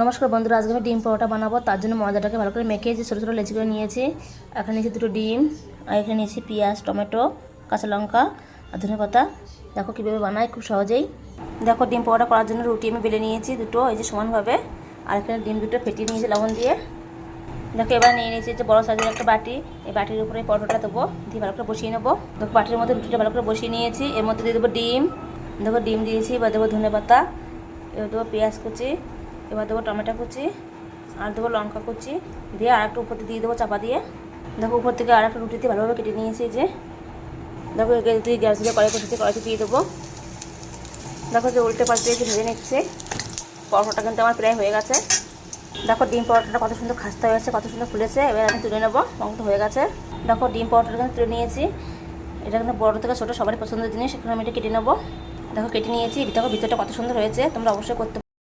নমস্কার বন্ধুরা, আজকে আমি ডিম পরোটা বানাবো। তার জন্য ময়দাটাকে ভালো করে মেখে ছোটো ছোটো লেচি করে নিয়েছি। এখানে নিয়েছি দুটো ডিম, আর এখানে নিয়েছি পেঁয়াজ, টমেটো, কাঁচা লঙ্কা আর ধনেপাতা। দেখো কীভাবে বানাই, খুব সহজেই। দেখো ডিম পরোটা করার জন্য রুটি আমি বেলে নিয়েছি দুটো, এই যে সমানভাবে। আর এখানে ডিম দুটো ফেটিয়ে নিয়েছি লবণ দিয়ে। দেখো এবার নিয়ে নিয়েছি যে বড়ো সাইজের একটা বাটি। এই বাটির উপরে পরোটাটা দেবো, দিয়ে ভালো করে বসিয়ে নেবো। দেখো বাটির মধ্যে রুটিটা ভালো করে বসিয়ে নিয়েছি। এর মধ্যে দিয়ে দেবো ডিম। দেখো ডিম দিয়েছি, এবার দেবো ধনেপাতা, এবার দেবো পেঁয়াজ কুচি, এবার দেবো টমেটো কুচি, আর দেবো লঙ্কা কুচি, দিয়ে আর একটা উপর দিয়ে দেবো চাপা দিয়ে। দেখো উপর থেকে আর একটা রুটিতে ভালোভাবে কেটে নিয়েছি। যে দেখো তুই গ্যাস দিয়ে কড়াইতে দিয়ে দেবো। দেখো যে উল্টে পাল্টে একটু ভেজে নিচ্ছে। পরোটাটা কিন্তু আমার প্রায় হয়ে গেছে। দেখো ডিম পরোটাটা কত সুন্দর খাস্তা হয়েছে, কত সুন্দর ফুলেছে। এবার আমি তুলে নেবো, রঙ হয়ে গেছে। দেখো ডিম পরোটাটা কিন্তু তুলে নিয়েছি। এটা কিন্তু বড়ো থেকে ছোটো সবারই পছন্দের জিনিস। এখানে আমি এটা কেটে নেবো। দেখো কেটে নিয়েছি। দেখো ভিতরটা কত সুন্দর হয়েছে, তোমরা অবশ্যই করতে